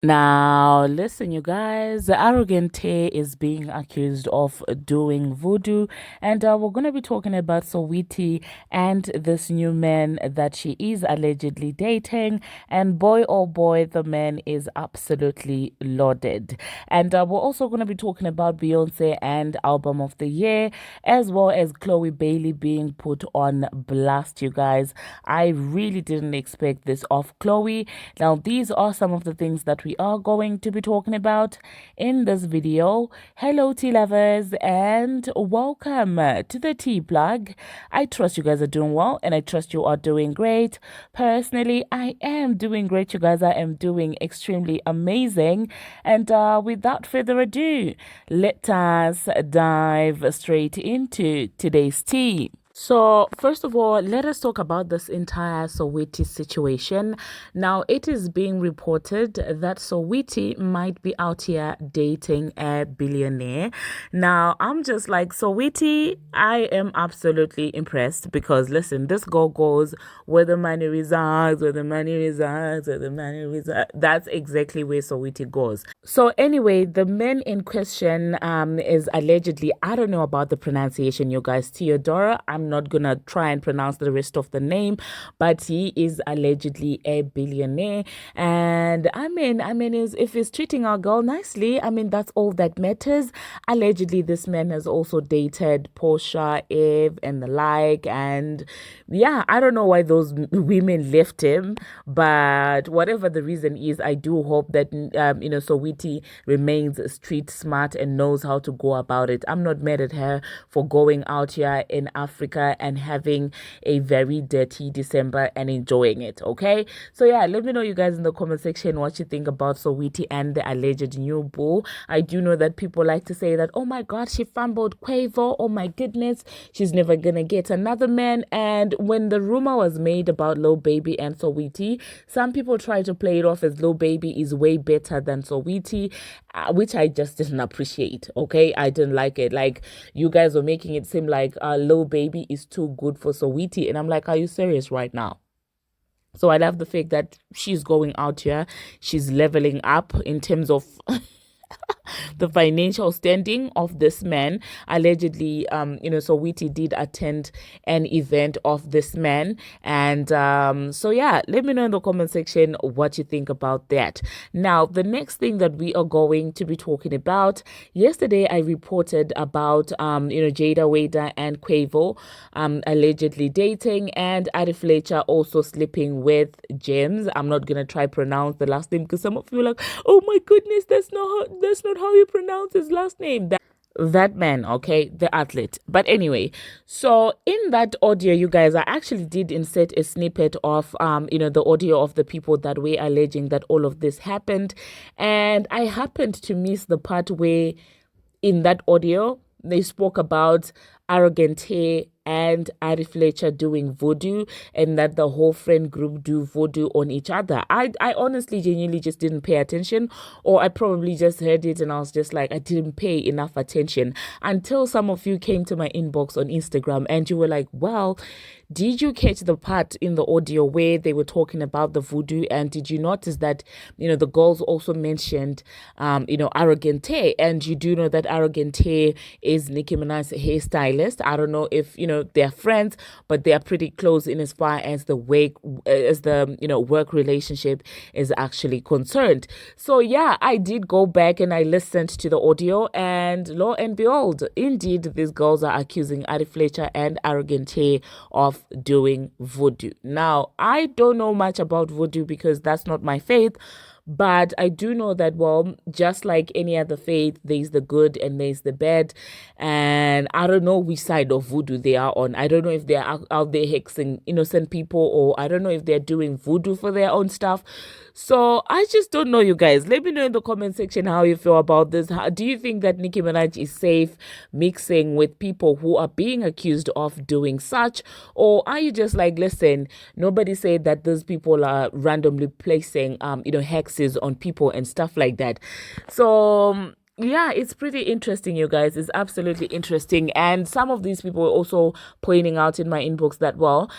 Now, listen, you guys, the arrogant Tay is being accused of doing voodoo, and we're going to be talking about Saweetie and this new man that she is allegedly dating. And boy, oh boy, the man is absolutely loaded. And we're also going to be talking about Beyonce and Album of the Year, as well as Chloe Bailey being put on blast, you guys. I really didn't expect this of Chloe. Now, these are some of the things that we are going to be talking about in this video. Hello, tea lovers, and welcome to the tea plug. I trust you guys are doing well, and I trust you are doing great. Personally, I am doing great, you guys. I am doing extremely amazing. And without further ado, let us dive straight into today's tea. So, first of all, let us talk about this entire Saweetie situation. Now, it is being reported that Saweetie might be out here dating a billionaire. Now, I'm just like, Saweetie, I am absolutely impressed because, listen, this girl goes where the money resides, where the money resides, where the money resides. That's exactly where Saweetie goes. So, anyway, the man in question is allegedly, I don't know about the pronunciation, you guys, Theodora. I'm not gonna try and pronounce the rest of the name, but he is allegedly a billionaire. And if he's treating our girl nicely, that's all that matters. Allegedly, this man has also dated Portia, Eve, and the like. And yeah, I don't know why those women left him, but whatever the reason is, I do hope that Saweetie remains street smart and knows how to go about it. I'm not mad at her for going out here in Africa and having a very dirty December and enjoying it, okay? So yeah, let me know, you guys, in the comment section what you think about Saweetie and the alleged new boo. I do know that people like to say that, oh my God, she fumbled Quavo. Oh my goodness, she's never gonna get another man. And when the rumor was made about Lil Baby and Saweetie, some people try to play it off as Lil Baby is way better than Saweetie, which I just didn't appreciate, okay? I didn't like it. Like, you guys were making it seem like Lil Baby is too good for Saweetie. And I'm like, are you serious right now? So I love the fact that she's going out here. She's leveling up in terms of the financial standing of this man. Allegedly, Saweetie did attend an event of this man. And so, yeah, let me know in the comment section what you think about that. Now, the next thing that we are going to be talking about, yesterday I reported about, Jada Wader and Quavo allegedly dating, and Addie Fletcher also sleeping with James. I'm not going to try pronounce the last name because some of you are like, oh my goodness, that's not how you pronounce his last name. That man, okay, the athlete. But anyway, so in that audio, you guys, I actually did insert a snippet of the audio of the people that were alleging that all of this happened, and I happened to miss the part where in that audio they spoke about arrogant hair and Addie Fletcher doing voodoo, and that the whole friend group do voodoo on each other. I honestly, genuinely just didn't pay attention, or I probably just heard it and I was just like, I didn't pay enough attention until some of you came to my inbox on Instagram and you were like, well, did you catch the part in the audio where they were talking about the voodoo? And did you notice that, the girls also mentioned, arrogant hair? And you do know that arrogant hair is Nicki Minaj's hairstylist. I don't know if, they're friends, but they are pretty close in as far as the work relationship is actually concerned. So yeah, I did go back and I listened to the audio, and lo and behold, indeed, these girls are accusing Addie Fletcher and arrogant hair of doing voodoo. Now, I don't know much about voodoo because that's not my faith. But I do know that, well, just like any other faith, there's the good and there's the bad. And I don't know which side of voodoo they are on. I don't know if they're out there hexing innocent people, or I don't know if they're doing voodoo for their own stuff. So I just don't know, you guys. Let me know in the comment section how you feel about this. Do you think that Nicki Minaj is safe mixing with people who are being accused of doing such? Or are you just like, listen, nobody said that those people are randomly placing, hexes on people and stuff like that. So yeah, it's pretty interesting, you guys. It's absolutely interesting. And some of these people were also pointing out in my inbox that, well,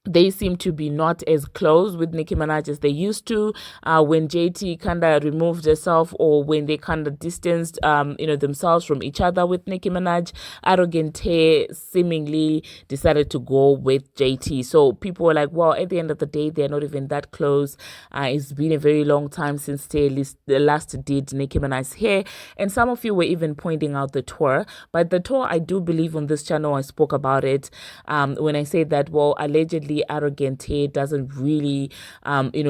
they seem to be not as close with Nicki Minaj as they used to. When JT kind of removed herself, or when they kind of distanced, themselves from each other with Nicki Minaj, Arrogant Tae seemingly decided to go with JT. So people were like, well, at the end of the day, they're not even that close. It's been a very long time since Tae last did Nicki Minaj's hair. And some of you were even pointing out the tour. But the tour, I do believe on this channel, I spoke about it when I said that, well, allegedly Arrogant Tae doesn't really,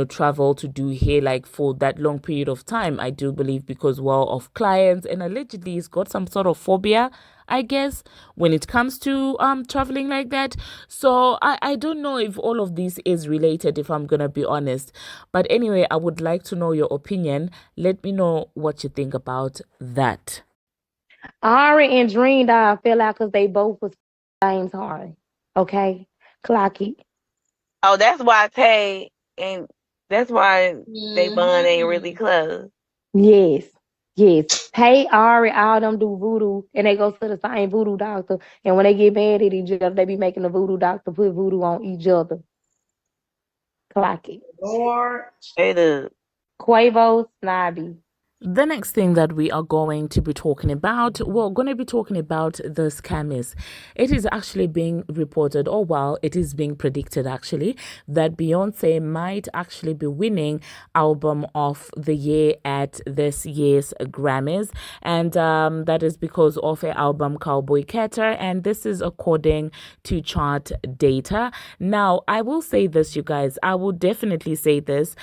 travel to do hair like for that long period of time. I do believe because, well, of clients, and allegedly he's got some sort of phobia, I guess, when it comes to traveling like that. So I don't know if all of this is related, if I'm gonna be honest. But anyway, I would like to know your opinion. Let me know what you think about that. Ari and Dream Dog fell out because they both was James Harden. Okay? Clock it. Oh, that's why Tay and that's why they bond ain't really close. Yes. Yes. Hey, Ari, all them do voodoo, and they go to the same voodoo doctor. And when they get mad at each other, they be making the voodoo doctor put voodoo on each other. Clock it. Lord. They do. Quavo, Snobby. The next thing that we are going to be talking about, we're going to be talking about the scammers. It is actually being reported, or well, it is being predicted actually, that Beyonce might actually be winning Album of the Year at this year's Grammys. And that is because of her album Cowboy Carter. And this is according to chart data. Now, I will say this, you guys, I will definitely say this.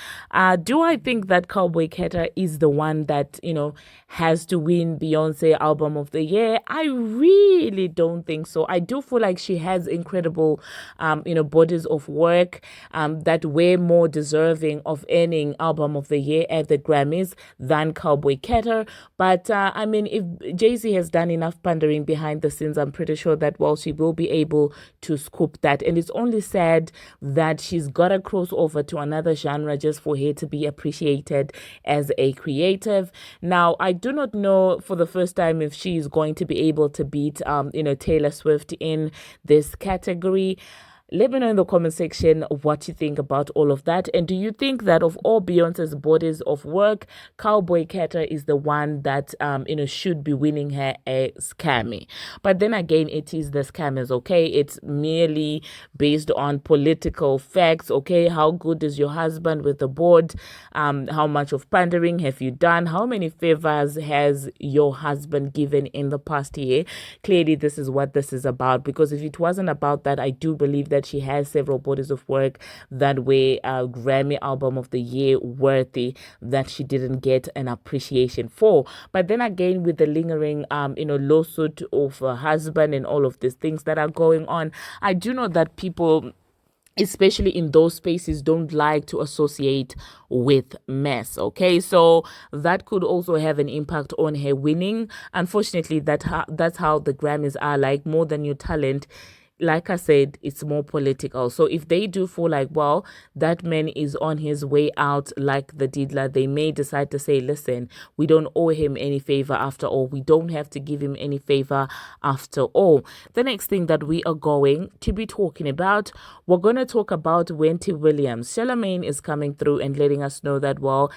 Do I think that Cowboy Carter is the one that has to win Beyonce Album of the Year? I really don't think so. I do feel like she has incredible bodies of work that way more deserving of earning Album of the Year at the Grammys than Cowboy Carter. But I mean, if Jay-Z has done enough pandering behind the scenes, I'm pretty sure that, well, she will be able to scoop that. And it's only sad that she's got to cross over to another genre just for her to be appreciated as a creative. Now, I do not know for the first time if she is going to be able to beat, Taylor Swift in this category. Let me know in the comment section what you think about all of that. And do you think that of all Beyonce's bodies of work, Cowboy Carter is the one that, should be winning her a Grammy? But then again, it is the scammers, okay? It's merely based on political facts, okay? How good is your husband with the board? How much of pandering have you done? How many favors has your husband given in the past year? Clearly, this is what this is about. Because if it wasn't about that, I do believe that she has several bodies of work that were Grammy Album of the Year worthy that she didn't get an appreciation for. But then again, with the lingering lawsuit of her husband and all of these things that are going on, I do know that people, especially in those spaces, don't like to associate with mess, okay? So that could also have an impact on her winning. Unfortunately, that's how the Grammys are. Like, more than your talent, like I said, it's more political. So if they do feel like, well, that man is on his way out like the diddler, they may decide to say, listen, we don't owe him any favor after all. We don't have to give him any favor after all. The next thing that we are going to be talking about, we're going to talk about Wendy Williams. Charlemagne is coming through and letting us know that, well,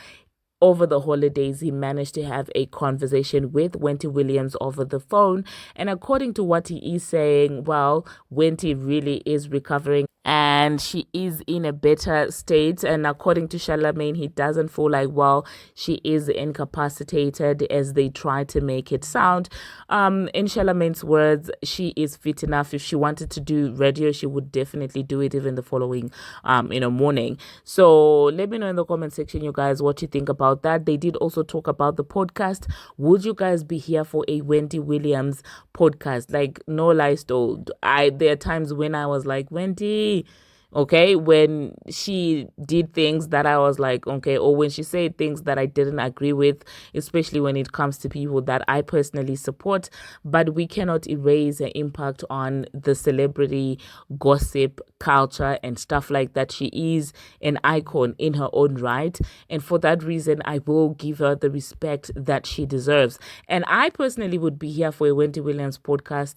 over the holidays, he managed to have a conversation with Wendy Williams over the phone. And according to what he is saying, well, Wendy really is recovering and she is in a better state. And according to Charlemagne, he doesn't feel like, well, she is incapacitated as they try to make it sound. In Charlemagne's words, she is fit enough. If she wanted to do radio, she would definitely do it even the following morning. So let me know in the comment section, you guys, what you think about that. They did also talk about the podcast. Would you guys be here for a Wendy Williams podcast? Like, no lies told, there are times when I was like, Wendy, okay, when she did things that I was like, okay, or when she said things that I didn't agree with, especially when it comes to people that I personally support. But we cannot erase her impact on the celebrity gossip culture and stuff like that. She is an icon in her own right, and for that reason I will give her the respect that she deserves. And I personally would be here for a Wendy Williams podcast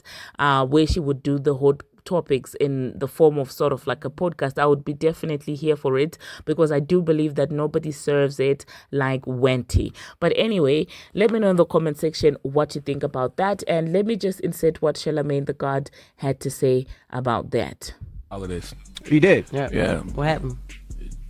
where she would do the whole topics in the form of sort of like a podcast, I would be definitely here for it, because I do believe that nobody serves it like Wendy. But anyway, let me know in the comment section what you think about that, and let me just insert what Charlemagne the God had to say about that. Holidays. He did. Yeah. What happened?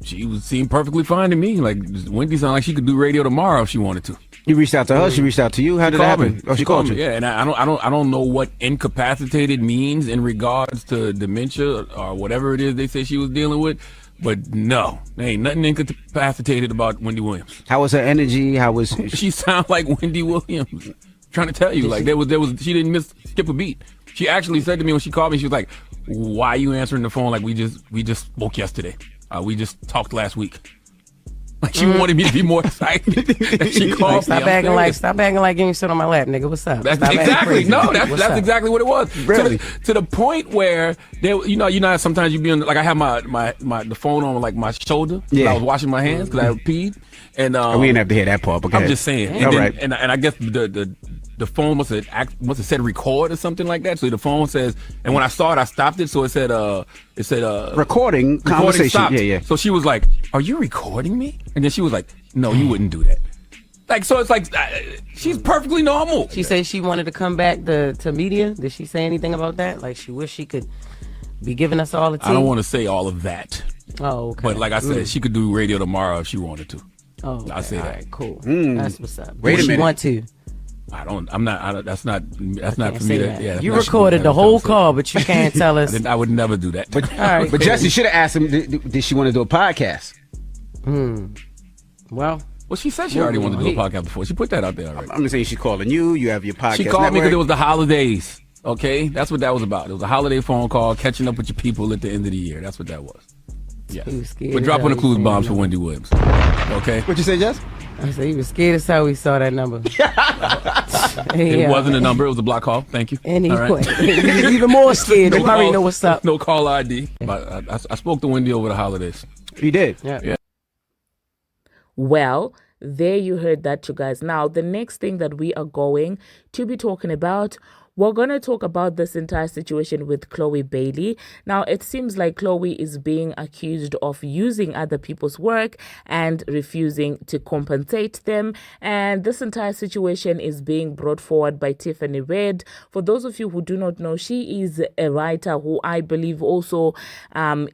She seemed perfectly fine to me. Like, Wendy sounded like she could do radio tomorrow if she wanted to. You reached out to her. She reached out to you. How did it happen? Oh, she called you. Yeah, and I don't know what incapacitated means in regards to dementia or whatever it is they say she was dealing with. But no, there ain't nothing incapacitated about Wendy Williams. How was her energy? How was she sound like Wendy Williams? I'm trying to tell you, like there was she didn't skip a beat. She actually said to me when she called me, she was like, "Why are you answering the phone like we just spoke yesterday? We just talked last week." Like she wanted me to be more excited. She called me. Stop acting like you sit on my lap, nigga. What's up? That's Stop exactly that's exactly what it was. Really? To the point where you know sometimes you be on, like I have the phone on like my shoulder. Yeah. I was washing my hands because I peed, and we didn't have to hear that part. But I'm just saying. And all then, right. and I guess the phone must have said record or something like that. So the phone says, and when I saw it, I stopped it. So it said recording conversation. Stopped. Yeah. So she was like, "Are you recording me?" And then she was like, "No, you wouldn't do that." Like, so it's like she's perfectly normal. She said she wanted to come back to media. Did she say anything about that? Like she wished she could be giving us all the tea? I don't want to say all of that. Oh, okay. But like I said, she could do radio tomorrow if she wanted to. Oh, okay. I say all that. right, cool. That's what's up. Wait a She minute. want to. That's not for me to. Yeah, you that's not recorded the whole conversation. call, but you can't tell us. I would never do that. But, All right, but cool. Jesse should have asked him, did she want to do a podcast? Well, Well, she said she already wanted to do a podcast before. She put that out there already. I'm just saying she's calling you. You have your podcast. She called me network. because it was the holidays. Okay, that's what that was about. It was a holiday phone call, catching up with your people at the end of the year. That's what that was. Yes. he was scared. We're as dropping hell the clues he bombs saw for that Wendy Williams. Okay, What you say, Jess? number. I said he was scared as hell. He saw that number. it wasn't a number. It was a block call. Thank you. And he All right. quit. He was even more scared. You already know what's up. No call ID. But I spoke to Wendy over the holidays. You did. Yeah. Well, there you heard that, you guys. Now, the next thing that we are going to be talking about, we're going to talk about this entire situation with Chloe Bailey. Now, it seems like Chloe is being accused of using other people's work and refusing to compensate them. And this entire situation is being brought forward by Tiffany Red. For those of you who do not know, she is a writer who I believe also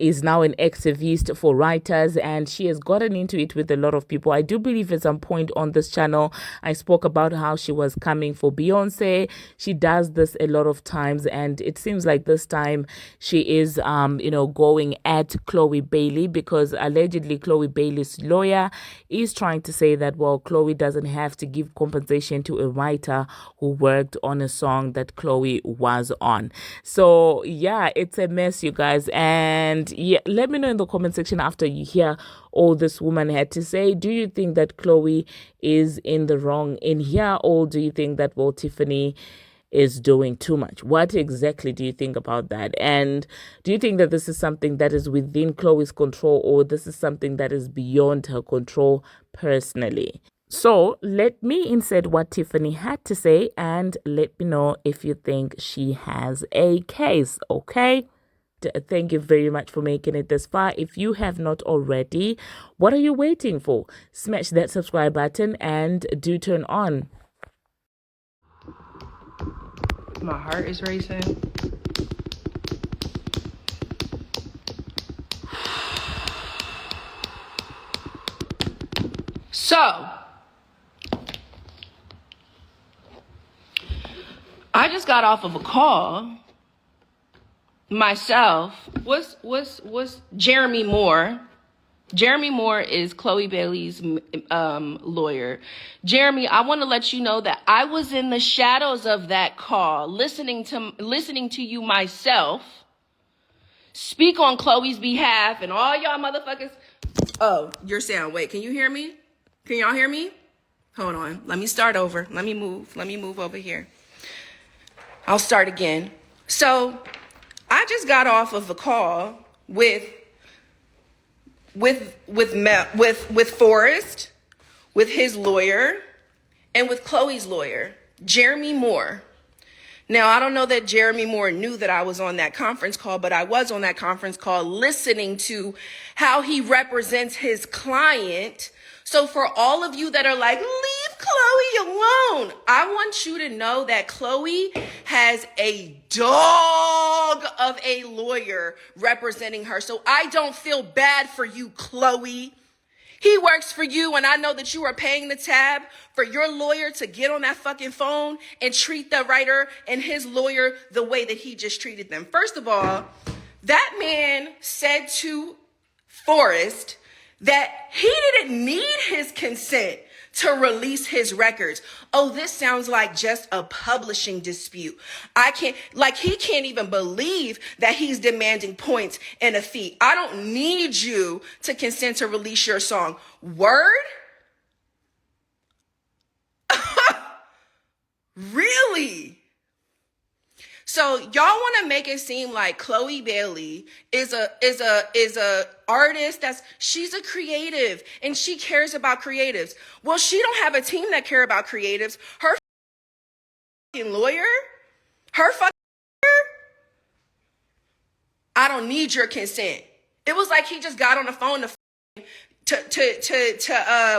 is now an activist for writers, and she has gotten into it with a lot of people. I do believe at some point on this channel, I spoke about how she was coming for Beyonce. She does this a lot of times, and it seems like this time she is going at Chloe Bailey, because allegedly Chloe Bailey's lawyer is trying to say that, well, Chloe doesn't have to give compensation to a writer who worked on a song that Chloe was on. So yeah, it's a mess, you guys. And yeah, let me know in the comment section after you hear all this woman had to say. Do you think that Chloe is in the wrong in here, or do you think that, well, Tiffany is doing too much? What exactly do you think about that? And do you think that this is something that is within Chloe's control, or this is something that is beyond her control personally? So let me insert what Tiffany had to say, and let me know if you think she has a case, okay? Thank you very much for making it this far. If you have not already, what are you waiting for? Smash that subscribe button and do turn on. My heart is racing. So, I just got off of a call myself. What's Jeremy Moore? Jeremy Moore is Chloe Bailey's lawyer. Jeremy, I want to let you know that I was in the shadows of that call, listening to you myself speak on Chloe's behalf, and all y'all motherfuckers. Oh, your sound. Wait, can you hear me? Can y'all hear me? Hold on. Let me start over. Let me move over here. I'll start again. So, I just got off of a call with Forrest, with his lawyer, and with Chloe's lawyer, Jeremy Moore. Now, I don't know that Jeremy Moore knew that I was on that conference call, but I was on that conference call listening to how he represents his client. So for all of you that are like, leave Chloe alone, I want you to know that Chloe has a dog of a lawyer representing her. So I don't feel bad for you, Chloe. He works for you, and I know that you are paying the tab for your lawyer to get on that fucking phone and treat the writer and his lawyer the way that he just treated them. First of all, that man said to Forrest that he didn't need his consent to release his records. Oh, this sounds like just a publishing dispute. He can't even believe that he's demanding points and a fee. I don't need you to consent to release your song. Word? Really? So y'all want to make it seem like Chloe Bailey is a artist she's a creative and she cares about creatives. Well, she don't have a team that care about creatives. Her fucking lawyer, I don't need your consent. It was like he just got on the phone to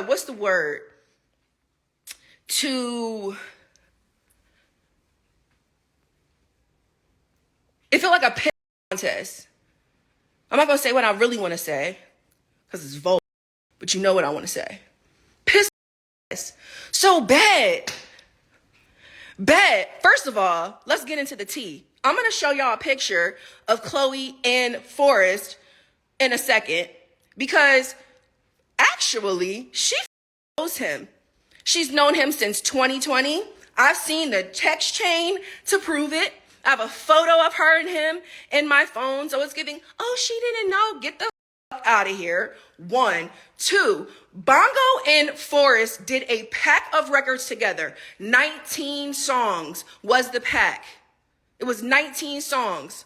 what's the word? It felt like a piss contest. I'm not going to say what I really want to say because it's vulgar, but you know what I want to say. Piss contest. So bad. First of all, let's get into the tea. I'm going to show y'all a picture of Chloe and Forrest in a second because actually she knows him. She's known him since 2020. I've seen the text chain to prove it. I have a photo of her and him in my phone. So it's giving, oh, she didn't know. Get the fuck out of here. 1, 2, Bongo and Forrest did a pack of records together. 19 songs was the pack. It was 19 songs.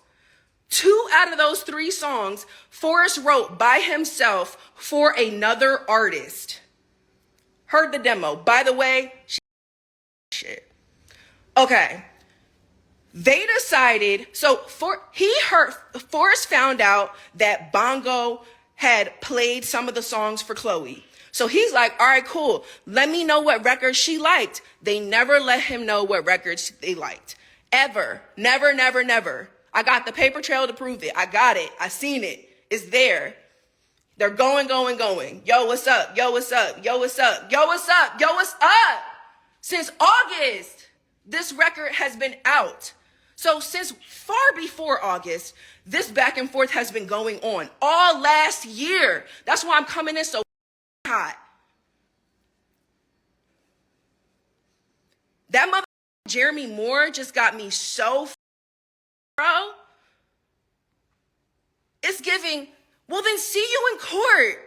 2 out of those 3 songs, Forrest wrote by himself for another artist. Heard the demo. By the way, shit. Okay. They decided, Forrest found out that Bongo had played some of the songs for Chloe. So he's like, all right, cool. Let me know what records she liked. They never let him know what records they liked. Ever. Never, never, never. I got the paper trail to prove it. I got it. I seen it. It's there. They're going. Yo, what's up? Yo, what's up? Yo, what's up? Yo, what's up? Yo, what's up? Since August, this record has been out. So since far before August, this back and forth has been going on all last year. That's why I'm coming in so hot. That mother Jeremy Moore just got me so bro. It's giving, well then see you in court.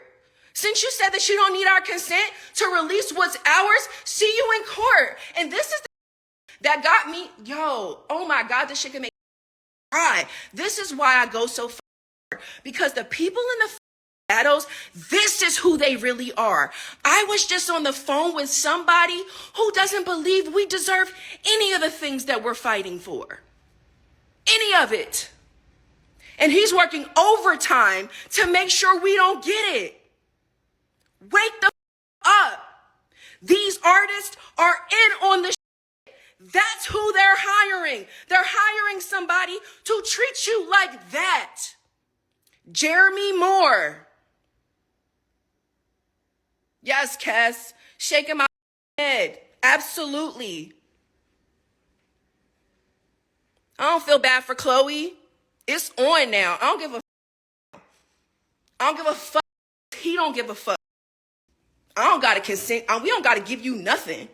Since you said that you don't need our consent to release what's ours, see you in court. And this is that got me, oh my God, this shit can make me cry. This is why I go so far. Because the people in the shadows, this is who they really are. I was just on the phone with somebody who doesn't believe we deserve any of the things that we're fighting for. Any of it. And he's working overtime to make sure we don't get it. Wake the up. These artists are in on the That's who they're hiring. They're hiring somebody to treat you like that. Jeremy Moore. Yes, Cass. Shaking my head. Absolutely. I don't feel bad for Chloe. It's on now. I don't give a fuck. He don't give a fuck. I don't gotta consent. We don't gotta give you nothing.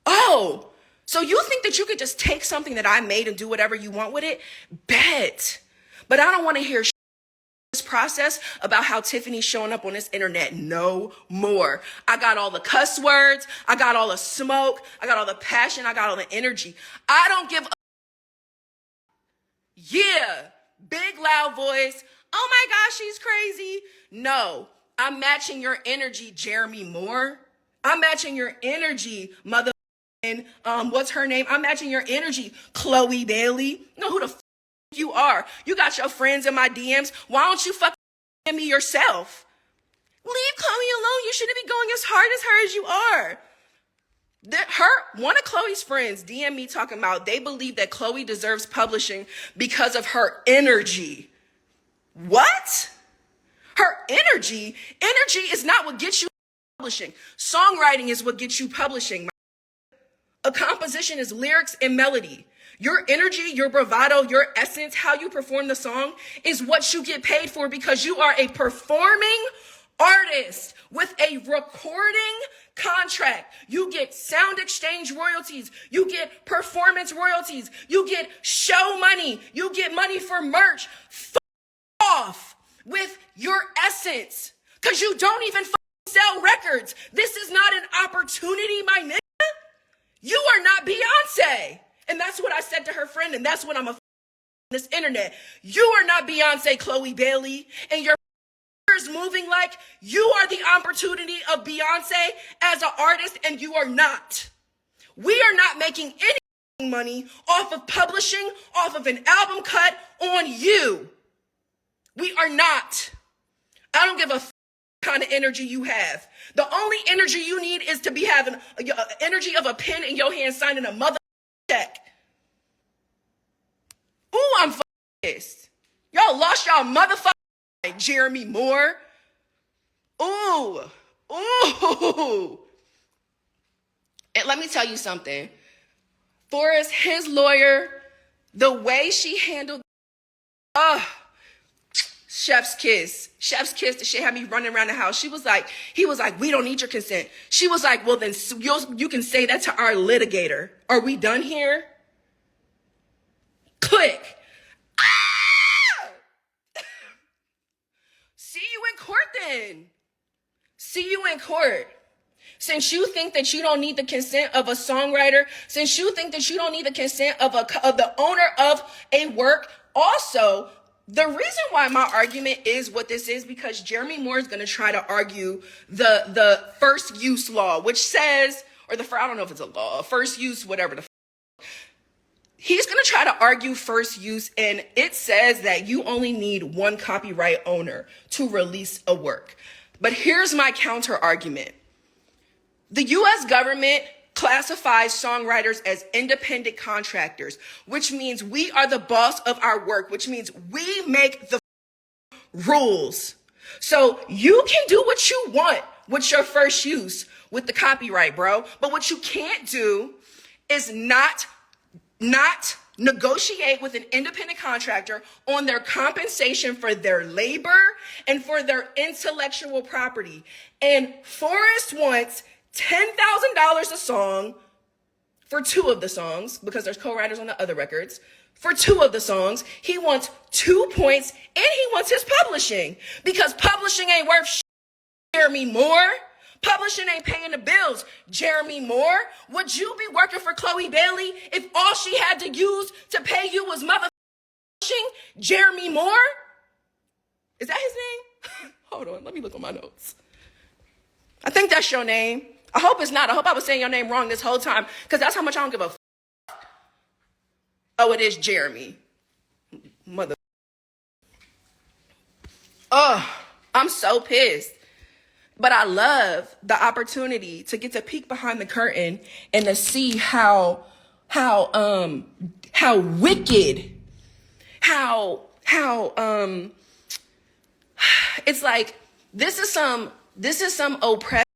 Oh, so you think that you could just take something that I made and do whatever you want with it? Bet. But I don't want to hear this process about how Tiffany's showing up on this internet no more. I got all the cuss words. I got all the smoke. I got all the passion. I got all the energy. I don't give a yeah. Big loud voice. Oh my gosh, she's crazy. No, I'm matching your energy, Jeremy Moore. I'm matching your energy, mother what's her name? I'm matching your energy, Chloe Bailey. You know who the you are. You got your friends in my DMs. Why don't you fucking me yourself? Leave Chloe alone. You shouldn't be going as hard as her as you are. One of Chloe's friends DM me talking about they believe that Chloe deserves publishing because of her energy. What? Her energy? Energy is not what gets you publishing. Songwriting is what gets you publishing. A composition is lyrics and melody. Your energy, your bravado, your essence, how you perform the song is what you get paid for because you are a performing artist with a recording contract. You get sound exchange royalties. You get performance royalties. You get show money. You get money for merch. Off with your essence because you don't even sell records. This is not an opportunity, my nigga. You are not Beyonce. And that's what I said to her friend, and that's what I'm this internet. You are not Beyonce, Chloe Bailey, and your is moving like you are the opportunity of Beyonce as an artist, and you are not. We are not making any money off of publishing, off of an album cut on you. We are not. I don't give a kind of energy you have. The only energy you need is to be having energy of a pen in your hand signing a mother check. Ooh, I'm pissed. Y'all lost y'all motherfucking Jeremy Moore. Ooh. And let me tell you something. Forrest, his lawyer, the way she handled chef's kiss. Chef's kiss, the shit had me running around the house. He was like, we don't need your consent. She was like, well, then you can say that to our litigator. Are we done here? Click. Ah! See you in court then. See you in court. Since you think that you don't need the consent of a songwriter, since you think that you don't need the consent of the owner of a work, also, the reason why my argument is what this is because Jeremy Moore is going to try to argue the first use law, which says, or I don't know if it's a law, first use, whatever he's going to try to argue first use, and it says that you only need one copyright owner to release a work. But here's my counter argument. The U.S. government classifies songwriters as independent contractors, which means we are the boss of our work, which means we make the rules. So you can do what you want with your first use with the copyright, bro. But what you can't do is not negotiate with an independent contractor on their compensation for their labor and for their intellectual property. And Forrest wants $10,000 a song for 2 of the songs, because there's co-writers on the other records. For 2 of the songs, he wants 2 points, and he wants his publishing, because publishing ain't worth shit. Jeremy Moore. Publishing ain't paying the bills. Jeremy Moore. Would you be working for Chloe Bailey if all she had to use to pay you was publishing? Jeremy Moore? Is that his name? Hold on, let me look on my notes. I think that's your name. I hope it's not. I hope I was saying your name wrong this whole time, because that's how much I don't give a Oh, it is Jeremy. Mother. I'm so pissed. But I love the opportunity to get to peek behind the curtain and to see how wicked, it's like this is some oppression.